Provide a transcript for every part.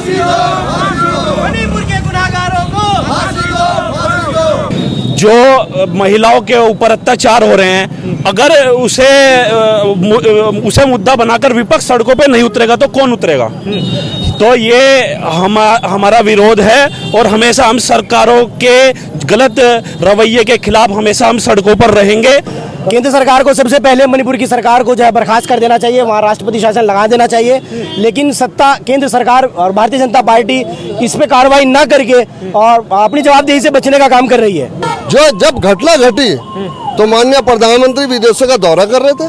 मणिपुर के गुनाहगारों को जो महिलाओं के ऊपर अत्याचार हो रहे हैं, अगर उसे मुद्दा बनाकर विपक्ष सड़कों पे नहीं उतरेगा तो कौन उतरेगा? तो ये हमारा विरोध है और हमेशा हम सरकारों के गलत रवैये के खिलाफ हमेशा हम सड़कों पर रहेंगे। केंद्र सरकार को सबसे पहले मणिपुर की सरकार को जो है बर्खास्त कर देना चाहिए, वहाँ राष्ट्रपति शासन लगा देना चाहिए। लेकिन सत्ता केंद्र सरकार और भारतीय जनता पार्टी इस पे कार्रवाई न करके और अपनी जवाबदेही से बचने का काम कर रही है। जब घटना घटी तो माननीय प्रधानमंत्री विदेशों का दौरा कर रहे थे।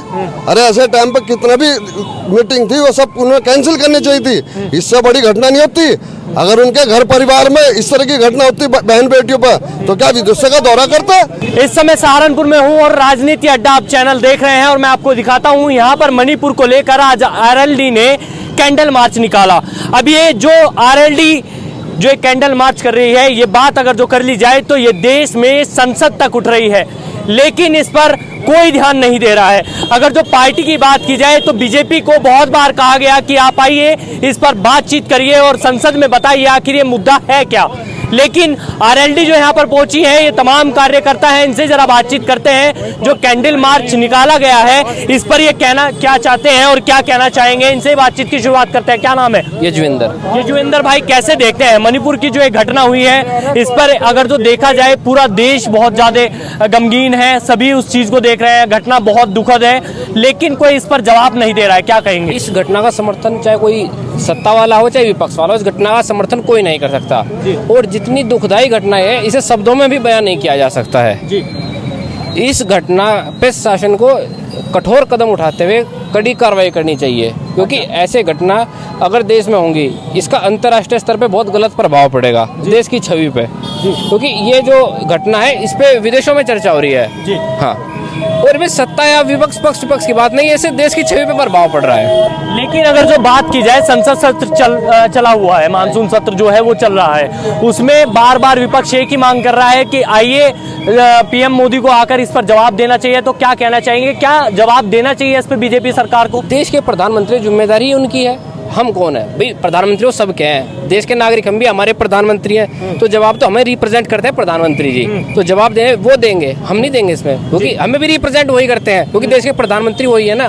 अरे ऐसे टाइम पे कितना भी मीटिंग थी वो सब उन्हें कैंसिल करनी चाहिए थी। इससे बड़ी घटना नहीं होती। अगर उनके घर परिवार में इस तरह की घटना होती बहन बेटियों पर, तो क्या विदेशों का दौरा करता? इस समय सहारनपुर में हूँ और राजनीति अड्डा आप चैनल देख रहे हैं और मैं आपको दिखाता हूँ यहाँ पर मणिपुर को लेकर आज आरएलडी ने कैंडल मार्च निकाला। अब ये जो आरएलडी जो एक कैंडल मार्च कर रही है, ये बात अगर जो कर ली जाए तो ये देश में संसद तक उठ रही है, लेकिन इस पर कोई ध्यान नहीं दे रहा है। अगर जो पार्टी की बात की जाए तो बीजेपी को बहुत बार कहा गया कि आप आइए, इस पर बातचीत करिए और संसद में बताइए आखिर ये मुद्दा है क्या। लेकिन आरएलडी जो यहाँ पर पहुंची है, ये तमाम कार्यकर्ता हैं, इनसे जरा बातचीत करते हैं। जो कैंडल मार्च निकाला गया है इस पर ये कहना क्या चाहते हैं और क्या कहना चाहेंगे, इनसे बातचीत की शुरुआत करते हैं। क्या नाम है? यजुवेंद्र भाई, कैसे देखते हैं मणिपुर की जो एक घटना हुई है, इस पर अगर जो देखा जाए पूरा देश बहुत ज्यादा गमगीन है, सभी उस चीज को देख रहे हैं, घटना बहुत दुखद है, लेकिन कोई इस पर जवाब नहीं दे रहा है। क्या कहेंगे? इस घटना का समर्थन चाहे कोई सत्ता वाला हो चाहे विपक्ष वाला हो, इस घटना का समर्थन कोई नहीं कर सकता। और जितनी दुखदाई घटना है इसे शब्दों में भी बयान नहीं किया जा सकता है जी। इस घटना पे शासन को कठोर कदम उठाते हुए कड़ी कार्रवाई करनी चाहिए, क्योंकि ऐसे घटना अगर देश में होंगी इसका अंतर्राष्ट्रीय स्तर पे बहुत गलत प्रभाव पड़ेगा देश की छवि पे, क्योंकि ये जो घटना है इस पे विदेशों में चर्चा हो रही है जी। हाँ, और भी सत्ता या विपक्ष पक्ष की बात नहीं, ऐसे देश की छवि पे प्रभाव पड़ रहा है। लेकिन अगर जो बात की जाए, संसद सत्र चला हुआ है, मानसून सत्र जो है वो चल रहा है, उसमें बार बार विपक्ष एक ही मांग कर रहा है कि आइए पीएम मोदी को आकर इस पर जवाब देना चाहिए। तो क्या कहना चाहेंगे, क्या जवाब देना चाहिए इस पर बीजेपी सरकार को? देश के प्रधानमंत्री जिम्मेदारी उनकी है, हम कौन है भाई? प्रधानमंत्री वो सब क्या है, देश के नागरिक हम भी, हमारे प्रधानमंत्री हैं, तो जवाब तो हमें रिप्रेजेंट करते हैं प्रधानमंत्री जी, तो जवाब दें वो देंगे, हम नहीं देंगे इसमें, क्योंकि हमें भी रिप्रेजेंट वही करते हैं, क्योंकि देश के प्रधानमंत्री वही है ना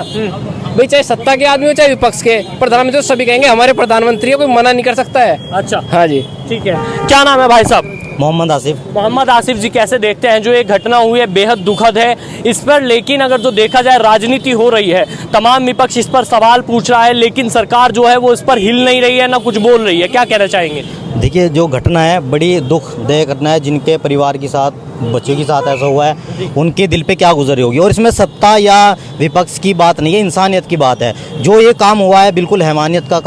भाई। चाहे सत्ता के आदमी हो चाहे विपक्ष के, प्रधानमंत्री तो सभी कहेंगे हमारे प्रधानमंत्री है, कोई मना नहीं कर सकता है। अच्छा, हाँ जी, ठीक है। क्या नाम है भाई साहब? मोहम्मद आसिफ। मोहम्मद आसिफ जी, कैसे देखते हैं जो एक घटना हुई है बेहद दुखद है इस पर, लेकिन अगर जो देखा जाए राजनीति हो रही है, तमाम विपक्ष इस पर सवाल पूछ रहा है, लेकिन सरकार जो है वो इस पर हिल नहीं रही है, ना कुछ बोल रही है। क्या कहना चाहेंगे? देखिए, जो घटना है बड़ी दुखदायक घटना है। जिनके परिवार के साथ, बच्चों के साथ ऐसा हुआ है, उनके दिल पे क्या गुजरी होगी। और इसमें सत्ता या विपक्ष की बात नहीं है, इंसानियत की बात है। जो ये काम हुआ है बिल्कुल हैवानियत का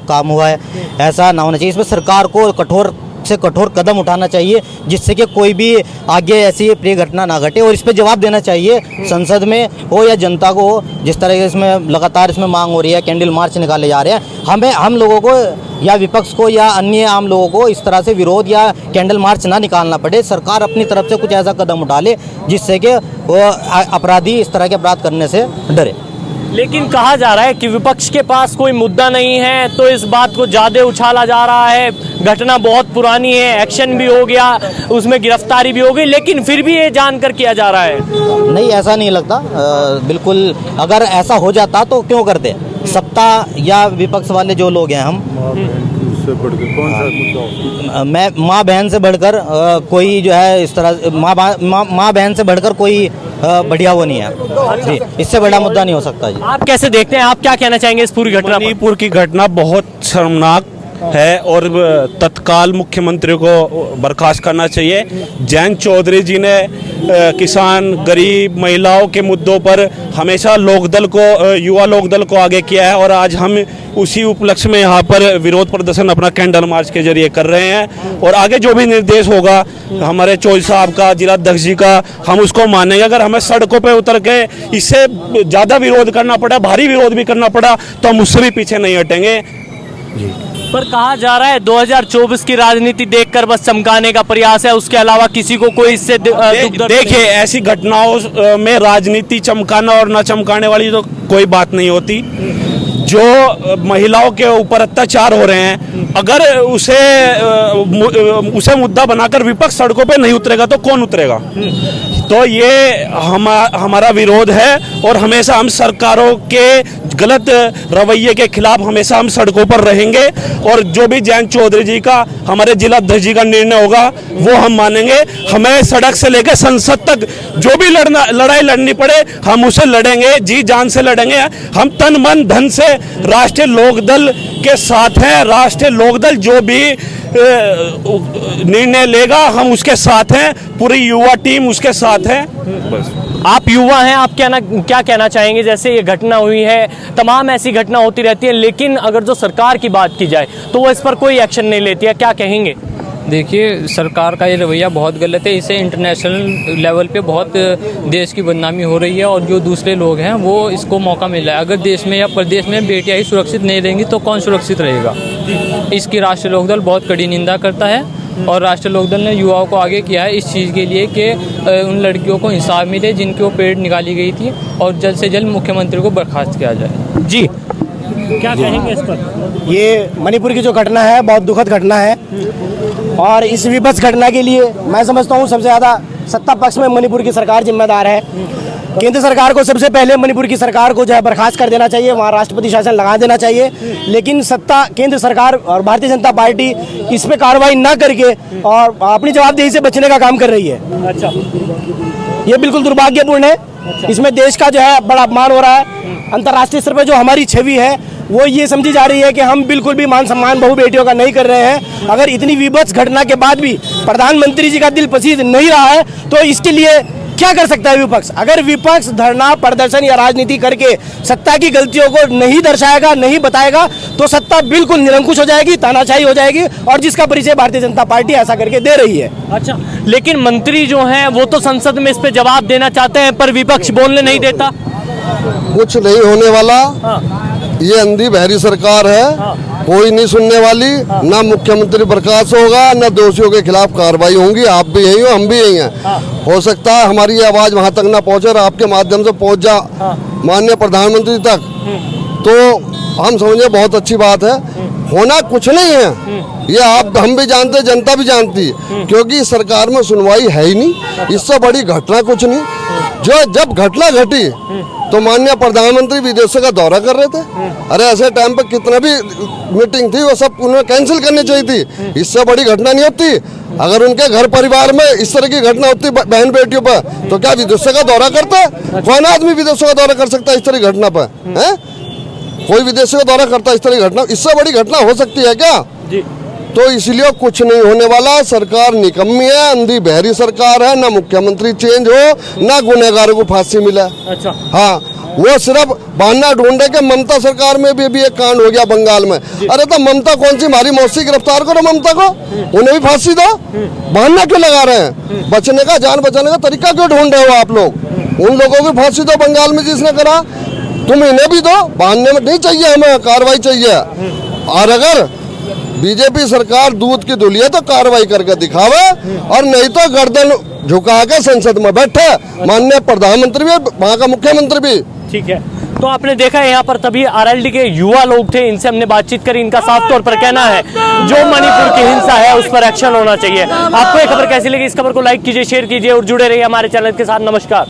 काम हुआ है, ऐसा ना होना चाहिए। इसमें सरकार को कठोर से कठोर कदम उठाना चाहिए, जिससे कि कोई भी आगे ऐसी प्रिय घटना ना घटे, और इस पे जवाब देना चाहिए संसद में हो या जनता को हो। जिस तरह से इसमें लगातार इसमें मांग हो रही है, कैंडल मार्च निकाले जा रहे हैं, हम लोगों को या विपक्ष को या अन्य आम लोगों को इस तरह से विरोध या कैंडल मार्च ना निकालना पड़े। सरकार अपनी तरफ से कुछ ऐसा कदम उठा ले जिससे कि वो अपराधी इस तरह के अपराध करने से डरे। लेकिन कहा जा रहा है कि विपक्ष के पास कोई मुद्दा नहीं है, तो इस बात को ज्यादा उछाला जा रहा है। घटना बहुत पुरानी है, एक्शन भी हो गया, उसमें गिरफ्तारी भी हो गई, लेकिन फिर भी ये जानकर किया जा रहा है। नहीं, ऐसा नहीं लगता। बिल्कुल, अगर ऐसा हो जाता तो क्यों करते? सत्ता या विपक्ष वाले जो लोग हैं, हम मैं माँ बहन से बढ़कर कोई जो है इस तरह माँ बहन से बढ़कर कोई बढ़िया वो नहीं है जी। इससे बड़ा मुद्दा नहीं हो सकता जी। आप कैसे देखते हैं, आप क्या कहना चाहेंगे इस पूरी घटना? मणिपुर की घटना बहुत शर्मनाक है और तत्काल मुख्यमंत्री को बर्खास्त करना चाहिए। जयंत चौधरी जी ने किसान, गरीब, महिलाओं के मुद्दों पर हमेशा लोकदल को, युवा लोकदल को आगे किया है, और आज हम उसी उपलक्ष्य में यहाँ पर विरोध प्रदर्शन अपना कैंडल मार्च के जरिए कर रहे हैं। और आगे जो भी निर्देश होगा हमारे चौधरी साहब का, जिला अध्यक्ष जी का, हम उसको मानेंगे। अगर हमें सड़कों पे उतर के इससे ज़्यादा विरोध करना पड़ा, भारी विरोध भी करना पड़ा, तो हम उससे भी पीछे नहीं हटेंगे जी। पर कहा जा रहा है 2024 की राजनीति देखकर बस चमकाने का प्रयास है, उसके अलावा किसी को कोई इससे देखिए, ऐसी घटनाओं में राजनीति चमकाना और न चमकाने वाली तो कोई बात नहीं होती। जो महिलाओं के ऊपर अत्याचार हो रहे हैं, अगर उसे मुद्दा बनाकर विपक्ष सड़कों पे नहीं उतरेगा तो कौन उतरेगा? तो ये हमारा विरोध है और हमेशा हम सरकारों के गलत रवैये के खिलाफ हमेशा हम सड़कों पर रहेंगे और जो भी जयंत चौधरी जी का, हमारे जिला अध्यक्ष जी का निर्णय होगा वो हम मानेंगे। हमें सड़क से लेकर संसद तक जो भी लड़ाई लड़नी पड़े हम उसे लड़ेंगे, जी जान से लड़ेंगे। हम तन मन धन से राष्ट्रीय लोकदल के साथ हैं। राष्ट्रीय लोकदल जो भी निर्णय लेगा हम उसके साथ हैं, पूरी युवा टीम उसके साथ है। बस। आप युवा हैं, आप क्या कहना चाहेंगे? जैसे ये घटना हुई है, तमाम ऐसी घटना होती रहती है, लेकिन अगर जो सरकार की बात की जाए तो वो इस पर कोई एक्शन नहीं लेती है, क्या कहेंगे? देखिए, सरकार का ये रवैया बहुत गलत है। इससे इंटरनेशनल लेवल पे बहुत देश की बदनामी हो रही है और जो दूसरे लोग हैं वो इसको मौका मिल रहा है। अगर देश में या प्रदेश में बेटियां ही सुरक्षित नहीं रहेंगी तो कौन सुरक्षित रहेगा? इसकी राष्ट्रीय लोकदल बहुत कड़ी निंदा करता है और राष्ट्रीय लोकदल ने युवाओं को आगे किया है इस चीज़ के लिए कि उन लड़कियों को इंसाफ मिले जिनकी वो पेड़ निकाली गई थी और जल्द से जल्द मुख्यमंत्री को बर्खास्त किया जाए। जी, क्या कहेंगे इस पर? ये मणिपुर की जो घटना है बहुत दुखद घटना है और इस विभत्स घटना के लिए मैं समझता हूँ सबसे ज़्यादा सत्ता पक्ष में मणिपुर की सरकार जिम्मेदार है। केंद्र सरकार को सबसे पहले मणिपुर की सरकार को जो है बर्खास्त कर देना चाहिए, वहाँ राष्ट्रपति शासन लगा देना चाहिए। लेकिन सत्ता केंद्र सरकार और भारतीय जनता पार्टी इस पे कार्रवाई न करके और अपनी जवाबदेही से बचने का काम कर रही है। अच्छा, ये बिल्कुल दुर्भाग्यपूर्ण है। इसमें देश का जो है बड़ा अपमान हो रहा है। अंतर्राष्ट्रीय स्तर पर जो हमारी छवि है वो ये समझी जा रही है कि हम बिल्कुल भी मान सम्मान बहु बेटियों का नहीं कर रहे हैं। अगर इतनी विभत्स घटना के बाद भी प्रधानमंत्री जी का दिल पसीज नहीं रहा है तो इसके लिए क्या कर सकता है विपक्ष? अगर विपक्ष धरना प्रदर्शन या राजनीति करके सत्ता की गलतियों को नहीं दर्शाएगा, नहीं बताएगा तो सत्ता बिल्कुल निरंकुश हो जाएगी, तानाशाही हो जाएगी और जिसका परिचय भारतीय जनता पार्टी ऐसा करके दे रही है। अच्छा, लेकिन मंत्री जो हैं वो तो संसद में इस पे जवाब देना चाहते हैं पर विपक्ष बोलने नहीं देता। कुछ नहीं होने वाला। ये अंधी बहरी सरकार है, कोई नहीं सुनने वाली। ना मुख्यमंत्री बर्खास्त होगा, ना दोषियों के खिलाफ कार्रवाई होंगी। आप भी यही हो, हम भी यही हैं। हो सकता है हमारी आवाज वहां तक ना पहुंचे और आपके माध्यम से पहुंच जा माननीय प्रधानमंत्री तक, तो हम समझे बहुत अच्छी बात है। होना कुछ नहीं है, ये आप हम भी जानते, जनता भी जानती है, क्योंकि सरकार में सुनवाई है ही नहीं। इससे बड़ी घटना कुछ नहीं। जो जब घटना घटी तो माननीय प्रधानमंत्री विदेशों का दौरा कर रहे थे। अरे ऐसे टाइम पे कितना भी मीटिंग थी वो सब उन्हें कैंसिल करनी चाहिए थी। इससे बड़ी घटना नहीं होती। अगर उनके घर परिवार में इस तरह की घटना होती बहन बेटियों पर तो क्या विदेशों का दौरा करता? कौन आदमी विदेशों का दौरा कर सकता है इस तरह की घटना पर? है कोई विदेशों का दौरा करता है इस तरह की घटना? इससे बड़ी घटना हो सकती है क्या? तो इसलिए कुछ नहीं होने वाला। सरकार निकम्मी है, अंधी बहरी सरकार है। ना मुख्यमंत्री चेंज हो, ना गुनहगारों को फांसी मिले। अच्छा, हाँ, वो सिर्फ बहाना ढूंढे कि ममता सरकार में भी एक कांड हो गया बंगाल में। अरे तो ममता कौन सी? हमारी मौसी गिरफ्तार करो ममता को, उन्हें भी फांसी दो। बहाना क्यों लगा रहे हैं? बचने का, जान बचाने का तरीका क्यों ढूंढ रहे हो आप लोग? उन लोगों को फांसी दो बंगाल में जिसने करा, तुम इन्हें भी दो। बहाने में नहीं चाहिए, हमें कार्रवाई चाहिए। और अगर बीजेपी सरकार दूध की धुली है तो कार्रवाई करके दिखावे और नहीं तो गर्दन झुका के संसद में बैठे माननीय प्रधानमंत्री भी, वहाँ का मुख्यमंत्री भी। ठीक है, तो आपने देखा है यहाँ पर तभी आरएलडी के युवा लोग थे, इनसे हमने बातचीत करी। इनका साफ तौर पर कहना है जो मणिपुर की हिंसा है उस पर एक्शन होना चाहिए। आपको ये खबर कैसी लगी? इस खबर को लाइक कीजिए, शेयर कीजिए और जुड़े रहिए हमारे चैनल के साथ। नमस्कार।